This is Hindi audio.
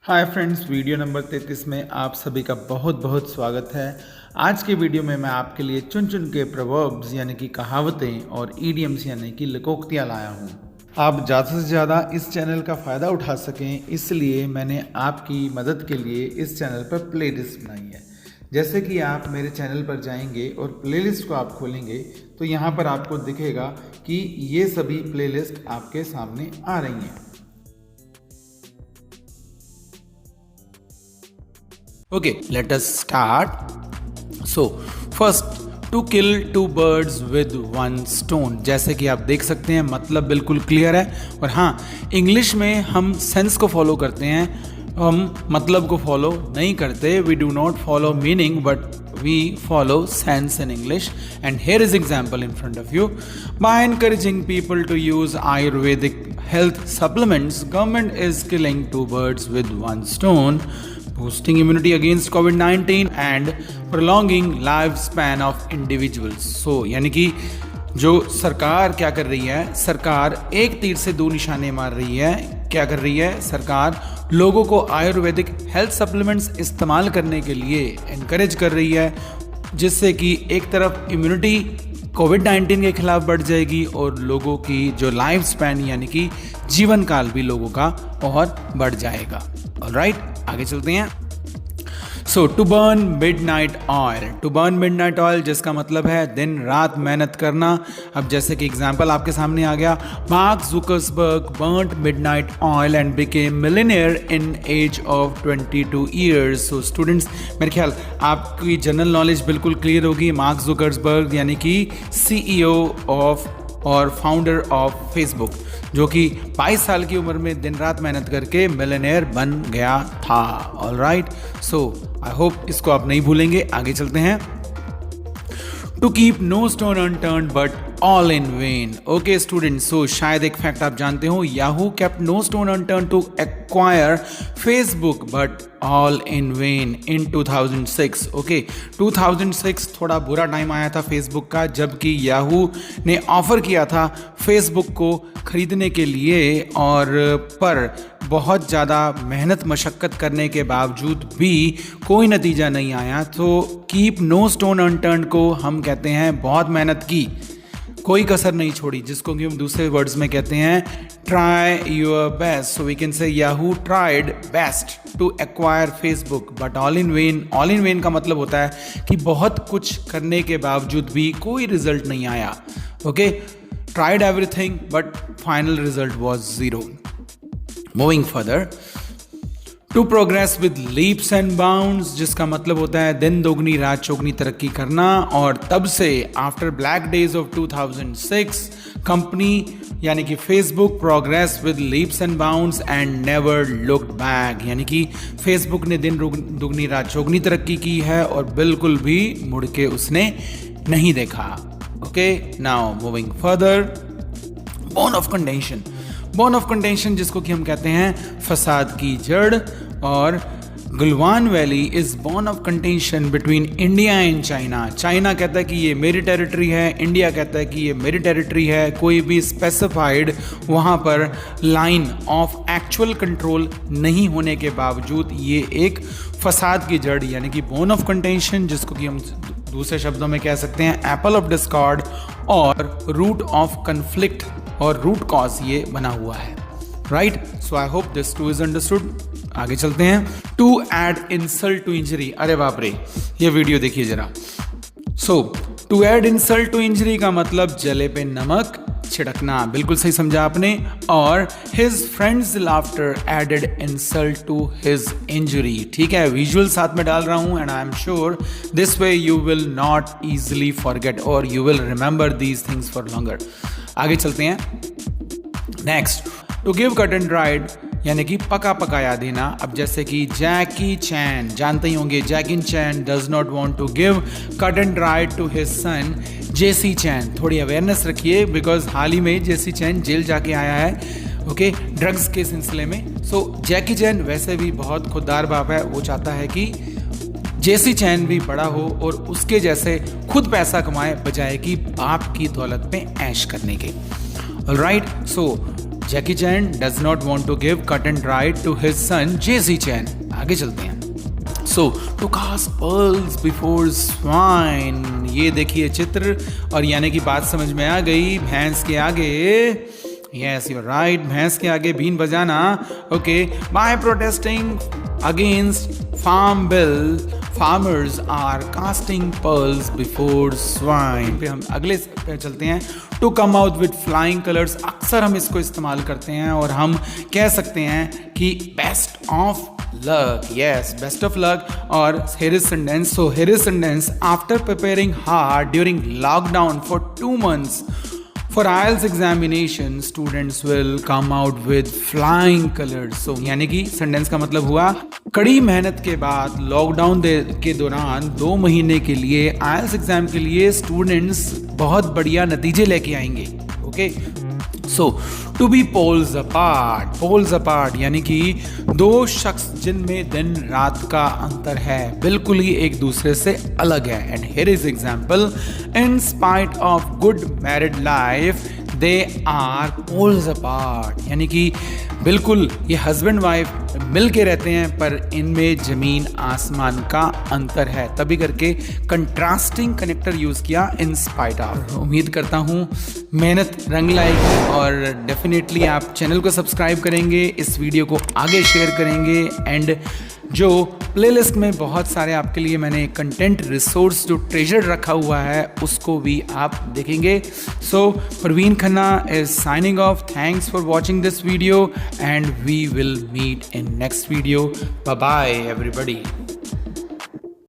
हाय फ्रेंड्स, वीडियो नंबर 33 में आप सभी का बहुत बहुत स्वागत है। आज के वीडियो में मैं आपके लिए चुन चुन के प्रोवर्ब्स यानी कि कहावतें और ईडियम्स यानी कि लोकोक्तियाँ लाया हूँ। आप ज़्यादा से ज़्यादा इस चैनल का फ़ायदा उठा सकें, इसलिए मैंने आपकी मदद के लिए इस चैनल पर प्लेलिस्ट बनाई है। जैसे कि आप मेरे चैनल पर जाएंगे और प्लेलिस्ट को आप खोलेंगे तो यहाँ पर आपको दिखेगा कि ये सभी प्लेलिस्ट आपके सामने आ रही हैं। Okay, let us start. So, first, to kill two birds with one stone. जैसे कि आप देख सकते हैं मतलब बिल्कुल क्लियर है। और हाँ, इंग्लिश में हम सेंस को फॉलो करते हैं, हम मतलब को फॉलो नहीं करते। We do not follow meaning, but we follow sense in English. And here is example in front of you. By encouraging people to use Ayurvedic health supplements, government is killing two birds with one stone. Boosting immunity against COVID-19 and prolonging lifespan of individuals. So यानी कि जो सरकार क्या कर रही है, सरकार एक तीर से दो निशाने मार रही है। क्या कर रही है सरकार? लोगों को आयुर्वेदिक हेल्थ सप्लीमेंट्स इस्तेमाल करने के लिए इनकरेज कर रही है, जिससे कि एक तरफ इम्यूनिटी कोविड-19 के खिलाफ बढ़ जाएगी और लोगों की जो लाइफ स्पैन यानी कि जीवन काल भी लोगों का और बढ़ जाएगा। ऑलराइट, आगे चलते हैं। So to burn midnight oil, to burn midnight oil जिसका मतलब है दिन रात मेहनत करना। अब जैसे कि एग्जांपल आपके सामने आ गया, Mark Zuckerberg burned midnight oil and became millionaire in age of 22 years. So students, मेरे ख्याल आपकी जनरल नॉलेज बिल्कुल क्लियर होगी। मार्क जुकरबर्ग यानी कि CEO ऑफ और फाउंडर ऑफ फेसबुक, जो कि 22 साल की उम्र में दिन रात मेहनत करके मिलियनेयर बन गया था। ऑलराइट, सो आई होप इसको आप नहीं भूलेंगे। आगे चलते हैं। To keep no stone unturned but all in vain. Okay students, so शायद एक फैक्ट आप जानते हो, Yahoo kept no stone unturned to acquire Facebook but all in vain in 2006। Okay, 2006 थोड़ा बुरा टाइम आया था फेसबुक का, जबकि याहू ने ऑफर किया था फेसबुक को खरीदने के लिए, और पर बहुत ज़्यादा मेहनत मशक्क़त करने के बावजूद भी कोई नतीजा नहीं आया। तो कीप नो स्टोन अनटर्न्ड को हम कहते हैं बहुत मेहनत की, कोई कसर नहीं छोड़ी, जिसको कि हम दूसरे वर्ड्स में कहते हैं try your best. So we can say Yahoo tried best to acquire Facebook but all in vain. All in vain का मतलब होता है कि बहुत कुछ करने के बावजूद भी कोई रिजल्ट नहीं आया। Okay, tried everything but final result was zero. Moving further, to progress with leaps and bounds जिसका मतलब होता है दिन दोगुनी रात चौगुनी तरक्की करना। और तब से after black days of 2006 company यानी कि Facebook progress with leaps and bounds and never looked back, यानी कि फेसबुक ने दिन दुगनी रात चौगुनी तरक्की की है और बिल्कुल भी मुड़ के उसने नहीं देखा। Okay, now moving further, bone of contention. Bone of contention जिसको कि हम कहते हैं फसाद की जड़। और Galwan valley is bone of contention between India and China. China कहता है कि ये मेरी टेरिटरी है, इंडिया कहता है कि ये मेरी टेरिटरी है। कोई भी स्पेसिफाइड वहाँ पर लाइन ऑफ एक्चुअल कंट्रोल नहीं होने के बावजूद ये एक फसाद की जड़ यानी कि बोन ऑफ कंटेंशन, जिसको कि हम दूसरे शब्दों में कह सकते हैं एप्पल ऑफ डिस्कॉर्ड और रूट ऑफ कन्फ्लिक्ट और रूट कॉज ये बना हुआ है। Right, so I hope this too is understood. आगे चलते हैं। To add insult to injury. अरे बाप रे, ये वीडियो देखिए जरा। So to add insult to injury का मतलब जले पे नमक छिड़कना, बिल्कुल सही समझा आपने। और his friends laughter added insult to his injury. ठीक है, विजुअल साथ में डाल रहा हूं and I am sure this way you will not easily forget और you will remember these things for longer. आगे चलते हैं। Next, to give cut and dried यानी कि पका पकाया देना। अब जैसे कि जैकी चैन, जानते ही होंगे, Jackie Chan does not want to give cut and dried to his son Jaycee Chan. थोड़ी अवेयरनेस रखिए बिकॉज हाल ही में जेसी चैन जेल जाके आया है, ओके, ड्रग्स के सिलसिले में। सो जैकी चैन वैसे भी बहुत खुददार बाप है, वो चाहता है कि जेसी चैन भी बड़ा हो और उसके जैसे खुद पैसा कमाए बजाय कि बाप की दौलत पे ऐश करने के। Alright, so Jackie Chan does not want to give cut and dry to his son JC Chan. आगे चलते हैं. So, to cast pearls before swine. ये देखिए चित्र और यानी कि बात समझ में आ गई. भैंस के आगे, yes, you're right, भैंस के आगे बीन बजाना. Okay, by protesting against farm bill, farmers are casting pearls before swine. पे हम अगले पे चलते हैं. To come out with flying colors. अक्सर हम इसको इस्तेमाल करते हैं और हम कह सकते हैं कि best of luck. Yes, best of luck. और here is sentence. So here is sentence. After preparing hard during lockdown for 2 months for IELTS examination, students will come out with flying colors. So यानी कि सेंटेंस का मतलब हुआ कड़ी मेहनत के बाद लॉकडाउन के दौरान 2 महीने के लिए IELTS एग्जाम के लिए स्टूडेंट्स बहुत बढ़िया नतीजे लेके आएंगे. Okay, so to be poles apart यानी कि 2 शख्स जिनमें दिन रात का अंतर है, बिल्कुल ही एक दूसरे से अलग है. And here is example. In spite of good married life they are poles apart यानी कि बिल्कुल ये हस्बैंड वाइफ मिल के रहते हैं पर इनमें जमीन आसमान का अंतर है. तभी करके कंट्रास्टिंग कनेक्टर यूज किया इन स्पाइट ऑफ. उम्मीद करता हूँ मेहनत रंग लाएगी और डेफिनेटली आप चैनल को सब्सक्राइब करेंगे, इस वीडियो को आगे शेयर करेंगे. एंड जो प्लेलिस्ट में बहुत सारे आपके लिए मैंने कंटेंट रिसोर्स जो ट्रेजर रखा हुआ है उसको भी आप देखेंगे. So Parveen Khanna is signing off. Thanks for watching this video and we will meet in next video. Bye bye everybody.